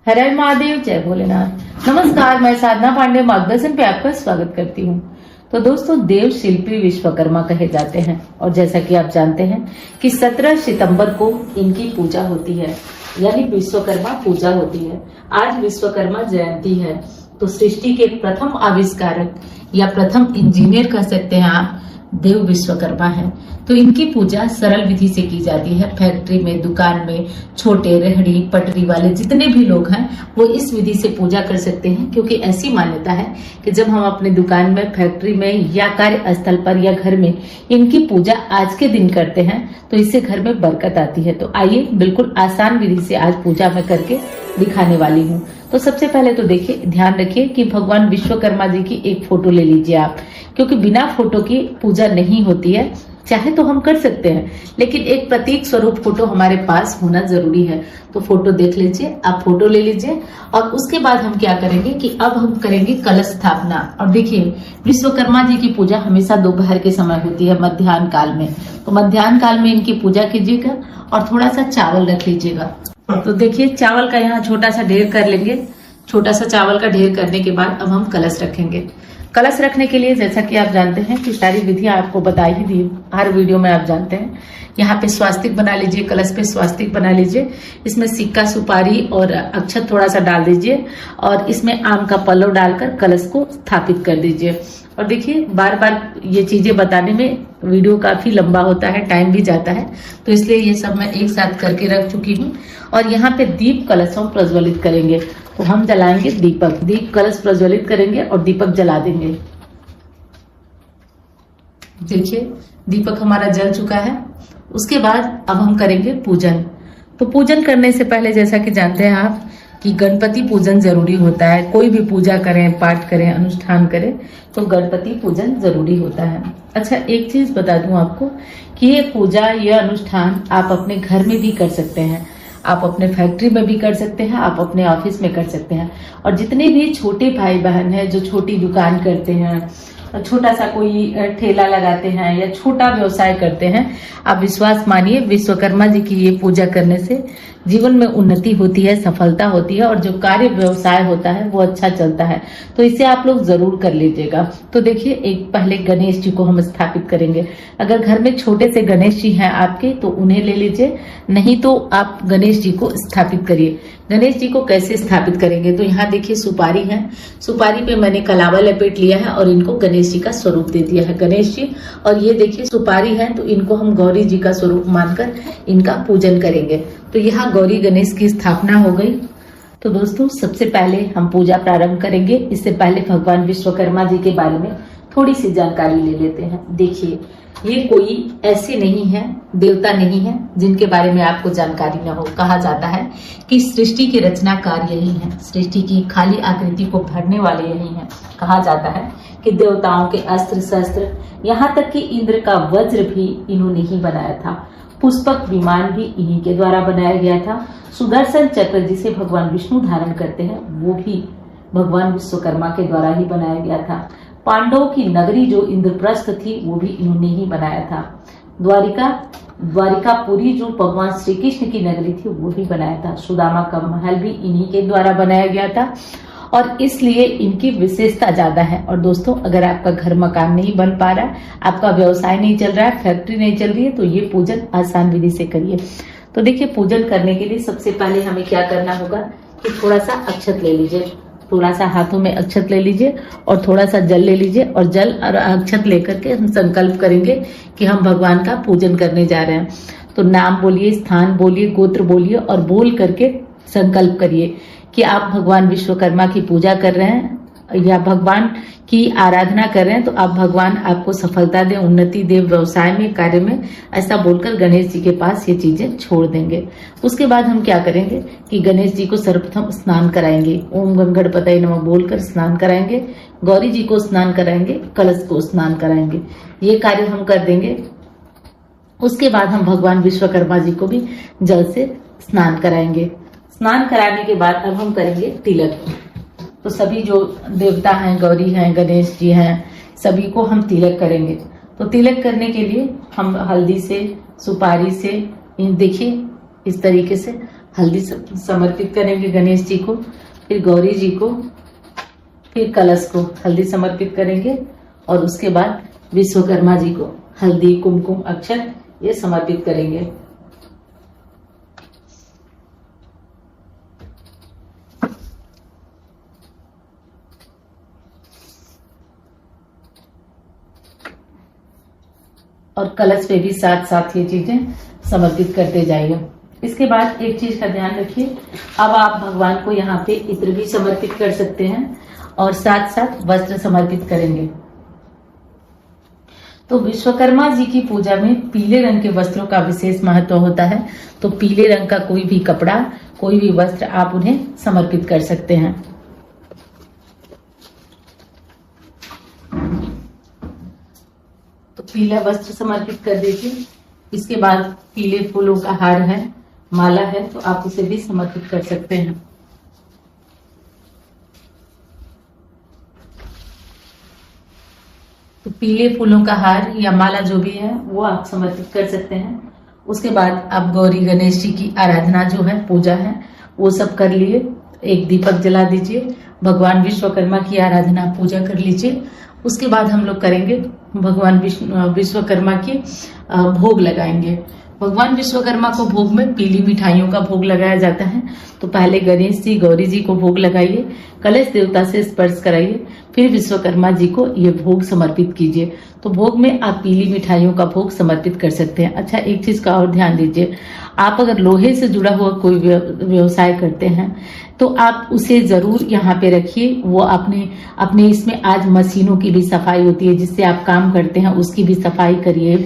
हर हर महादेव, जय भोलेनाथ। नमस्कार, मैं साधना पांडे मार्गदर्शन पे आपका स्वागत करती हूँ। तो दोस्तों, देव शिल्पी विश्वकर्मा कहे जाते हैं और जैसा कि आप जानते हैं कि 17 सितंबर को इनकी पूजा होती है, यानी विश्वकर्मा पूजा होती है। आज विश्वकर्मा जयंती है, तो सृष्टि के प्रथम आविष्कारक या प्रथम इंजीनियर कह सकते हैं आप, देव विश्वकर्मा है। तो इनकी पूजा सरल विधि से की जाती है। फैक्ट्री में, दुकान में, छोटे रेहड़ी पटरी वाले जितने भी लोग हैं वो इस विधि से पूजा कर सकते हैं, क्योंकि ऐसी मान्यता है कि जब हम अपनी दुकान में, फैक्ट्री में या कार्यस्थल पर या घर में इनकी पूजा आज के दिन करते हैं तो इससे घर में बरकत आती है। तो आइए बिल्कुल आसान विधि से आज पूजा मैं करके दिखाने वाली हूँ। तो सबसे पहले तो देखिए, ध्यान रखिए कि भगवान विश्वकर्मा जी की एक फोटो ले लीजिए आप, क्योंकि बिना फोटो की पूजा नहीं होती है। चाहे तो हम कर सकते हैं, लेकिन एक प्रतीक स्वरूप फोटो हमारे पास होना जरूरी है। तो फोटो देख लीजिए, आप फोटो ले लीजिए और उसके बाद हम क्या करेंगे कि अब हम करेंगे कलश स्थापना। और देखिए, विश्वकर्मा जी की पूजा हमेशा दोपहर के समय होती है, मध्याह्न काल में। तो मध्याह्न काल में इनकी पूजा कीजिएगा और थोड़ा सा चावल रख लीजिएगा। तो देखिए, चावल का यहाँ छोटा सा ढेर कर लेंगे। छोटा सा चावल का ढेर करने के बाद अब हम कलश रखेंगे। कलश रखने के लिए जैसा कि आप जानते हैं कि सारी विधियां आपको बता ही दी हर वीडियो में, आप जानते हैं। यहाँ पे स्वास्तिक बना लीजिए, कलश पे स्वास्तिक बना लीजिए। इसमें सिक्का, सुपारी और अक्षत थोड़ा सा डाल दीजिए और इसमें आम का पल्लव डालकर कलश को स्थापित कर दीजिए। और देखिए, बार बार ये चीजें बताने में वीडियो काफी लंबा होता है, टाइम भी जाता है, तो इसलिए ये सब मैं एक साथ करके रख चुकी हूँ। और यहाँ पे दीप कलश हम प्रज्वलित करेंगे। तो हम जलाएंगे दीपक, दीप कलश प्रज्वलित करेंगे और दीपक जला देंगे। देखिए, दीपक हमारा जल चुका है। उसके बाद अब हम करेंगे पूजन। तो पूजन करने से पहले जैसा कि जानते हैं आप कि गणपति पूजन जरूरी होता है। कोई भी पूजा करें, पाठ करें, अनुष्ठान करें तो गणपति पूजन जरूरी होता है। अच्छा, एक चीज बता दूं आपको कि ये पूजा, ये अनुष्ठान आप अपने घर में भी कर सकते हैं, आप अपने फैक्ट्री में भी कर सकते हैं, आप अपने ऑफिस में कर सकते हैं। और जितने भी छोटे भाई बहन हैं जो छोटी दुकान करते हैं, छोटा सा कोई ठेला लगाते हैं या छोटा व्यवसाय करते हैं, आप विश्वास मानिए, विश्वकर्मा जी की ये पूजा करने से जीवन में उन्नति होती है, सफलता होती है और जो कार्य व्यवसाय होता है वो अच्छा चलता है। तो इसे आप लोग जरूर कर लीजिएगा। तो देखिए, एक पहले गणेश जी को हम स्थापित करेंगे। अगर घर में छोटे से गणेश जी हैं आपके तो उन्हें ले लीजिए, नहीं तो आप गणेश जी को स्थापित करिए। गणेश जी को कैसे स्थापित करेंगे? तो यहाँ देखिए, सुपारी है, सुपारी पे मैंने कलावा लपेट लिया है और इनको गणेश जी का स्वरूप दे दिया है, गणेश जी। और ये देखिए, सुपारी है तो इनको हम गौरी जी का स्वरूप मानकर इनका पूजन करेंगे। तो यहाँ गौरी गणेश की स्थापना हो गई। तो दोस्तों, सबसे पहले हम पूजा प्रारंभ करेंगे। इससे पहले भगवान विश्वकर्मा जी के बारे में थोड़ी सी जानकारी ले लेते हैं। देखिए, ये कोई ऐसे नहीं है, देवता नहीं है जिनके बारे में आपको जानकारी न हो। कहा जाता है कि सृष्टि के रचनाकार यही है, सृष्टि की खाली आकृति को भरने वाले यही हैं। कहा जाता है कि देवताओं के अस्त्र शस्त्र, यहाँ तक कि इंद्र का वज्र भी इन्होंने ही बनाया था। पुष्पक विमान भी इन्हीं के द्वारा बनाया गया था। सुदर्शन चक्र जिसे भगवान विष्णु धारण करते हैं वो भी भगवान विश्वकर्मा के द्वारा ही बनाया गया था। पांडवों की नगरी जो इंद्रप्रस्थ थी वो भी इन्होंने ही बनाया था। द्वारिकापुरी जो भगवान श्री कृष्ण की नगरी थी वो भी बनाया था। सुदामा का महल भी इन्हीं के द्वारा बनाया गया था और इसलिए इनकी विशेषता ज्यादा है। और दोस्तों, अगर आपका घर मकान नहीं बन पा रहा है, आपका व्यवसाय नहीं चल रहा है, फैक्ट्री नहीं चल रही है, तो ये पूजन आसान विधि से करिए। तो देखिए, पूजन करने के लिए सबसे पहले हमें क्या करना होगा कि थोड़ा सा अक्षत ले लीजिए, थोड़ा सा हाथों में अक्षत ले लीजिए और थोड़ा सा जल ले लीजिए। और जल और अक्षत लेकर के हम संकल्प करेंगे कि हम भगवान का पूजन करने जा रहे हैं। तो नाम बोलिए, स्थान बोलिए, गोत्र बोलिए और बोल करके संकल्प करिए कि आप भगवान विश्वकर्मा की पूजा कर रहे हैं या भगवान की आराधना कर रहे हैं। तो आप भगवान आपको सफलता दे, उन्नति दे व्यवसाय में, कार्य में, ऐसा बोलकर गणेश जी के पास ये चीजें छोड़ देंगे। उसके बाद हम क्या करेंगे कि गणेश जी को सर्वप्रथम स्नान कराएंगे। ओम गंगणपतये नमः बोलकर स्नान कराएंगे। गौरी जी को स्नान कराएंगे, कलश को स्नान कराएंगे। ये कार्य हम कर देंगे। उसके बाद हम भगवान विश्वकर्मा जी को भी जल से स्नान कराएंगे। स्नान कराने के बाद अब हम करेंगे तिलक। तो सभी जो देवता हैं, गौरी हैं, गणेश जी हैं, सभी को हम तिलक करेंगे। तो तिलक करने के लिए हम हल्दी से, सुपारी से, देखिए इस तरीके से हल्दी समर्पित करेंगे गणेश जी को, फिर गौरी जी को, फिर कलश को हल्दी समर्पित करेंगे और उसके बाद विश्वकर्मा जी को हल्दी, कुमकुम, अक्षत ये समर्पित करेंगे। और कलश पे भी साथ साथ ये चीजें समर्पित करते जाइए। इसके बाद एक चीज का ध्यान रखिए, अब आप भगवान को यहाँ पे इत्र भी समर्पित कर सकते हैं और साथ साथ वस्त्र समर्पित करेंगे। तो विश्वकर्मा जी की पूजा में पीले रंग के वस्त्रों का विशेष महत्व होता है। तो पीले रंग का कोई भी कपड़ा, कोई भी वस्त्र आप उन्हें समर्पित कर सकते हैं। तो पीला वस्त्र समर्पित कर दीजिए। इसके बाद पीले फूलों का हार है, माला है, तो आप उसे भी समर्पित कर सकते हैं। तो पीले फूलों का हार या माला जो भी है वो आप समर्पित कर सकते हैं। उसके बाद आप गौरी गणेश जी की आराधना जो है, पूजा है, वो सब कर लिए। एक दीपक जला दीजिए, भगवान विश्वकर्मा की आराधना पूजा कर लीजिए। उसके बाद हम लोग करेंगे भगवान विश्वकर्मा की भोग लगाएंगे। भगवान विश्वकर्मा को भोग में पीली मिठाइयों का भोग लगाया जाता है। तो पहले गणेश जी, गौरी जी को भोग लगाइए, कलश देवता से स्पर्श कराइए, फिर विश्वकर्मा जी को ये भोग समर्पित कीजिए। तो भोग में आप पीली मिठाइयों का भोग समर्पित कर सकते हैं। अच्छा, एक चीज का और ध्यान दीजिए, आप अगर लोहे से जुड़ा हुआ कोई व्यवसाय करते हैं तो आप उसे जरूर यहाँ पे रखिए। वो अपने इसमें आज मशीनों की भी सफाई होती है, जिससे आप काम करते हैं उसकी भी सफाई करिए।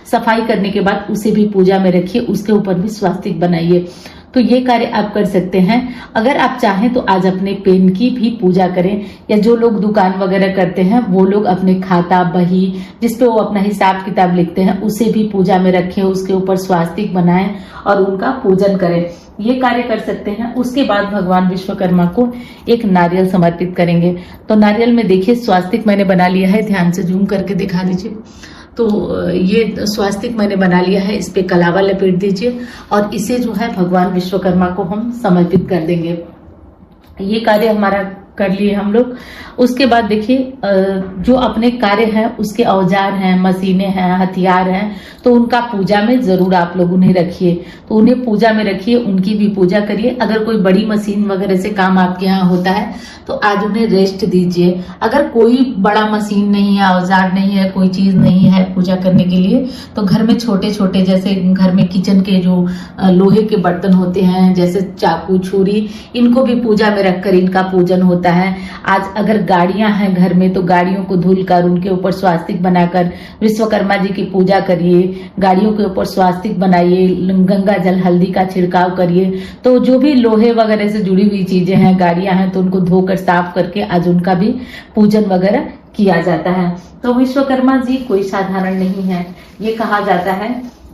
सफाई करने के बाद उसे भी पूजा में रखिए, उसके ऊपर भी स्वास्तिक बनाइए। तो ये कार्य आप कर सकते हैं। अगर आप चाहें तो आज अपने पेन की भी पूजा करें, या जो लोग दुकान वगैरह करते हैं वो लोग अपने खाता, बही जिसपे वो अपना हिसाब किताब लिखते हैं उसे भी पूजा में रखें, उसके ऊपर स्वास्तिक बनाएं और उनका पूजन करें। ये कार्य कर सकते हैं। उसके बाद भगवान विश्वकर्मा को एक नारियल समर्पित करेंगे। तो नारियल में देखिए स्वास्तिक मैंने बना लिया है, ध्यान से जूम करके दिखा दीजिए। तो ये स्वास्तिक मैंने बना लिया है, इस पे कलावा लपेट दीजिए और इसे जो है भगवान विश्वकर्मा को हम समर्पित कर देंगे। ये कार्य हमारा कर लिए हम लोग। उसके बाद देखिए, जो अपने कार्य हैं उसके औजार हैं, मशीनें हैं, हथियार हैं, तो उनका पूजा में जरूर आप लोग उन्हें रखिए। तो उन्हें पूजा में रखिए, उनकी भी पूजा करिए। अगर कोई बड़ी मशीन वगैरह से काम आपके यहाँ होता है तो आज उन्हें रेस्ट दीजिए। अगर कोई बड़ा मशीन नहीं है, औजार नहीं है, कोई चीज नहीं है पूजा करने के लिए, तो घर में छोटे छोटे, जैसे घर में किचन के जो लोहे के बर्तन होते हैं, जैसे चाकू, छुरी, इनको भी पूजा में रखकर इनका पूजन होता है। आज अगर गाड़ियां हैं घर में तो गाड़ियों को धुलकर उनके ऊपर स्वास्तिक बनाकर विश्वकर्मा जी की पूजा करिए। गाड़ियों के ऊपर स्वास्तिक बनाइए, गंगा जल, हल्दी का छिड़काव करिए। तो जो भी लोहे वगैरह से जुड़ी हुई चीजें हैं, गाड़ियां हैं, तो उनको धोकर साफ करके आज उनका भी पूजन वगैरह किया जाता है। तो विश्वकर्मा जी कोई साधारण नहीं है। ये कहा जाता है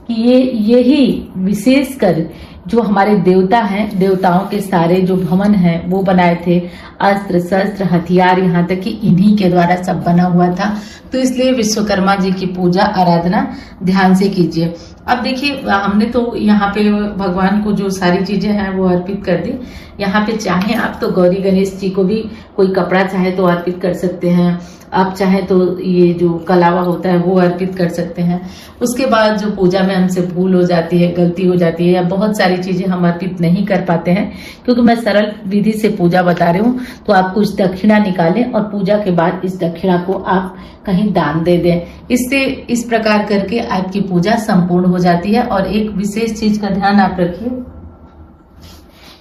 कि यही विशेषकर जो हमारे देवता हैं, देवताओं के सारे जो भवन हैं वो बनाए थे। अस्त्र शस्त्र हथियार, यहाँ तक कि इन्हीं के द्वारा सब बना हुआ था। तो इसलिए विश्वकर्मा जी की पूजा आराधना ध्यान से कीजिए। अब देखिए, हमने तो यहाँ पे भगवान को जो सारी चीजें हैं वो अर्पित कर दी। यहाँ पे चाहे आप तो गौरी गणेश जी को भी कोई कपड़ा चाहे तो अर्पित कर सकते हैं। आप चाहे तो ये जो कलावा होता है वो अर्पित कर सकते हैं। उसके बाद जो पूजा में हमसे भूल हो जाती है, गलती हो जाती है, या बहुत सारी चीजें हम अर्पित नहीं कर पाते हैं, क्योंकि मैं सरल विधि से पूजा बता रही हूँ, तो आप कुछ दक्षिणा निकालें और पूजा के बाद इस दक्षिणा को आप कहीं दान दे दें। इससे इस प्रकार करके आपकी पूजा संपूर्ण हो जाती है। और एक विशेष चीज का ध्यान आप रखिए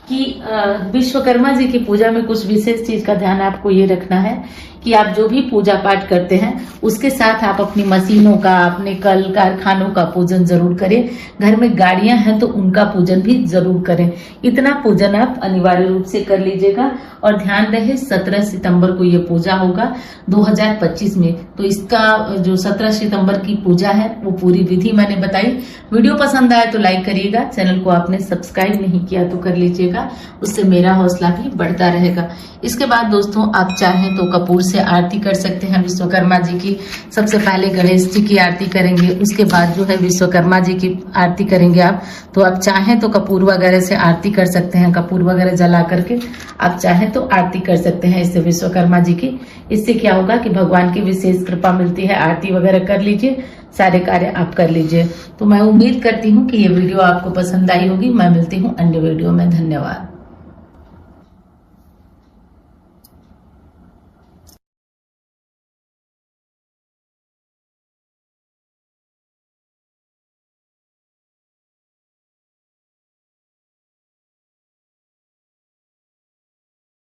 कि विश्वकर्मा जी की पूजा में कुछ विशेष चीज का ध्यान आपको ये रखना है कि आप जो भी पूजा पाठ करते हैं उसके साथ आप अपनी मशीनों का, अपने कल कारखानों का पूजन जरूर करें। घर में गाड़ियां हैं तो उनका पूजन भी जरूर करें। इतना पूजन आप अनिवार्य रूप से कर लीजिएगा। और ध्यान रहे 17 सितंबर को ये पूजा होगा 2025 में। तो इसका जो 17 सितंबर की पूजा है वो पूरी विधि मैंने बताई। वीडियो पसंद आए तो लाइक करिएगा, चैनल को आपने सब्सक्राइब नहीं किया तो कर लीजिएगा, उससे मेरा हौसला भी बढ़ता रहेगा। इसके बाद दोस्तों, आप चाहें तो कपूर से आरती कर सकते हैं विश्वकर्मा जी की। सबसे पहले गणेश जी की आरती करेंगे, उसके बाद जो है विश्वकर्मा जी की आरती करेंगे आप। तो आप चाहें तो कपूर वगैरह से आरती कर सकते हैं, कपूर वगैरह जला करके आप चाहें तो आरती कर सकते हैं इससे विश्वकर्मा जी की। इससे क्या होगा कि भगवान की विशेष कृपा मिलती है। आरती वगैरह कर लीजिए, सारे कार्य आप कर लीजिए। तो मैं उम्मीद करती हूँ कि ये वीडियो आपको पसंद आई होगी। मैं मिलती हूँ अन्य वीडियो में। धन्यवाद।